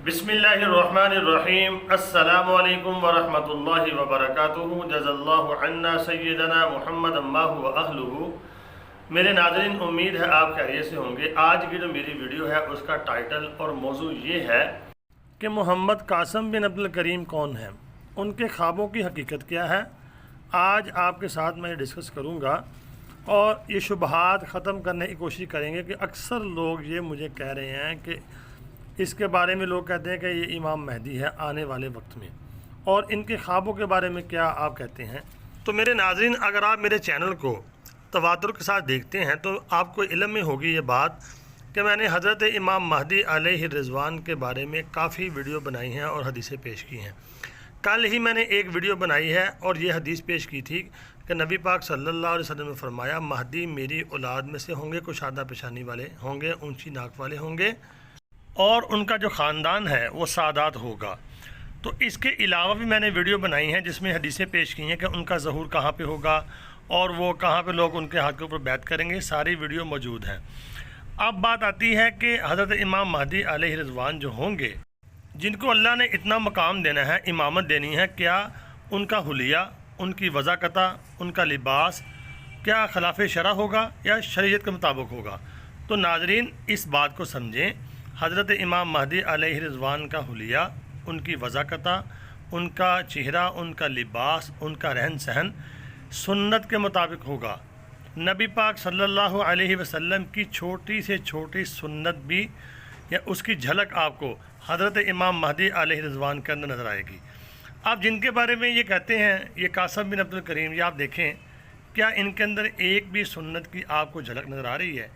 बिस्मिल्लाहिर्रहमानिर्रहीम। अस्सलामु अलैकुम वरहमतुल्लाहि वबरकातुहू। जज़ल्लाहु अन्ना सय्यदना मुहम्मद अम्माहु व अहलुहु। मेरे नाज़रीन, उम्मीद है आप खैरियत से होंगे। आज की जो मेरी वीडियो है उसका टाइटल और मौजू ये है कि मोहम्मद कासिम बिन अब्दुल करीम कौन है, उनके ख्वाबों की हकीकत क्या है। आज आपके साथ मैं डिस्कस करूँगा और ये शुबहात ख़त्म करने की कोशिश करेंगे कि अक्सर लोग ये मुझे कह रहे हैं कि इसके बारे में लोग कहते हैं कि ये इमाम महदी है आने वाले वक्त में, और इनके ख्वाबों के बारे में क्या आप कहते हैं। तो मेरे नाज़रीन, अगर आप मेरे चैनल को तवातुर के साथ देखते हैं तो आपको इल्म में होगी ये बात कि मैंने हज़रत इमाम महदी अलैहि रिज़वान के बारे में काफ़ी वीडियो बनाई हैं और हदीसें पेश की हैं। कल ही मैंने एक वीडियो बनाई है और ये हदीस पेश की थी कि नबी पाक सल्लल्लाहु अलैहि वसल्लम ने फरमाया, महदी मेरी औलाद में से होंगे, कुशादा पेशानी वाले होंगे, ऊंची नाक वाले होंगे, और उनका जो ख़ानदान है वो सादात होगा। तो इसके अलावा भी मैंने वीडियो बनाई हैं जिसमें हदीसें पेश की हैं कि उनका ज़हूर कहाँ पे होगा और वो कहाँ पे लोग उनके हाथ के ऊपर बैत करेंगे। सारी वीडियो मौजूद हैं। अब बात आती है कि हज़रत इमाम महदी अलैहि रिज़वान जो होंगे, जिनको अल्लाह ने इतना मकाम देना है, इमामत देनी है, क्या उनका हुलिया, उनकी वज़ाकता, उनका लिबास क्या खिलाफ शरअ होगा या शरीयत के मुताबिक होगा। तो नाज़रीन, इस बात को समझें। हज़रत इमाम महदी अलैहि रिज़वान का हुलिया, उनकी वज़ाकता, उनका चेहरा, उनका लिबास, उनका रहन सहन सुन्नत के मुताबिक होगा। नबी पाक सल्लल्लाहु अलैहि वसल्लम की छोटी से छोटी सुन्नत भी या उसकी झलक आपको हज़रत इमाम महदी अलैहि रिज़वान के अंदर नज़र आएगी। आप जिनके बारे में ये कहते हैं ये कासिम बिन अब्दुल करीम, ये आप देखें क्या इनके अंदर एक भी सुन्नत की आपको झलक नज़र आ रही है।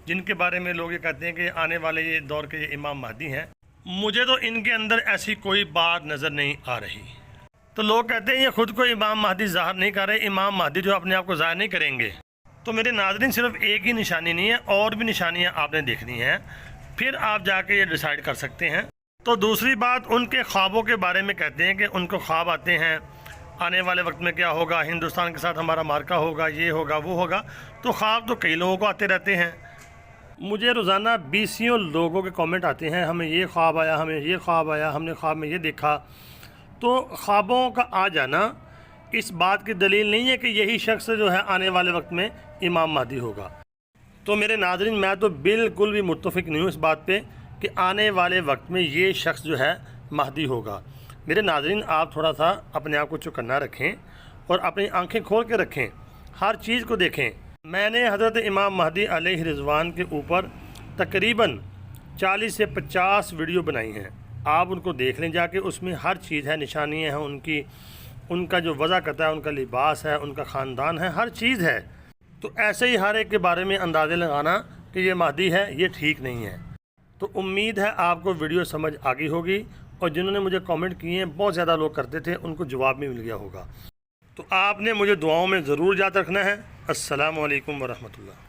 जिनके बारे में लोग ये कहते हैं कि आने वाले ये दौर के ये इमाम महदी हैं, मुझे तो इनके अंदर ऐसी कोई बात नज़र नहीं आ रही। तो लोग कहते हैं ये ख़ुद को इमाम महदी ज़ाहिर नहीं कर रहे, इमाम महदी जो अपने आप को ज़ाहिर नहीं करेंगे। तो मेरे नाज़रीन, सिर्फ एक ही निशानी नहीं है, और भी निशानियाँ आपने देखनी हैं, फिर आप जाके ये डिसाइड कर सकते हैं। तो दूसरी बात, उनके ख्वाबों के बारे में कहते हैं कि उनको ख्वाब आते हैं आने वाले वक्त में क्या होगा, हिंदुस्तान के साथ हमारा मार्का होगा, ये होगा, वो होगा। तो ख्वाब तो कई लोगों को आते रहते हैं। मुझे रोज़ाना बीसियों लोगों के कमेंट आते हैं, हमें ये ख्वाब आया, हमें ये ख्वाब आया, हमने ख्वाब में ये देखा। तो ख्वाबों का आ जाना इस बात की दलील नहीं है कि यही शख्स जो है आने वाले वक्त में इमाम महदी होगा। तो मेरे नाज़रीन, मैं तो बिल्कुल भी मुत्तफ़िक नहीं हूँ इस बात पे कि आने वाले वक्त में ये शख्स जो है महदी होगा। मेरे नाज़रीन, आप थोड़ा सा अपने आप को चौकन्ना रखें और अपनी आँखें खोल के रखें, हर चीज़ को देखें। मैंने हज़रत इमाम महदी अलैहि रिज़वान के ऊपर तकरीबन 40 से 50 वीडियो बनाई हैं। आप उनको देख लें जाके, उसमें हर चीज़ है, निशानियाँ हैं उनकी, उनका जो वज़ाकता है, उनका लिबास है, उनका ख़ानदान है, हर चीज़ है। तो ऐसे ही हर एक के बारे में अंदाज़े लगाना कि ये महदी है, ये ठीक नहीं है। तो उम्मीद है आपको वीडियो समझ आ गई होगी, और जिन्होंने मुझे कमेंट किए हैं, बहुत ज़्यादा लोग करते थे, उनको जवाब भी मिल गया होगा। तो आपने मुझे दुआओं में ज़रूर याद रखना है। अस्सलामु अलैकुम वरहमतुल्लाह।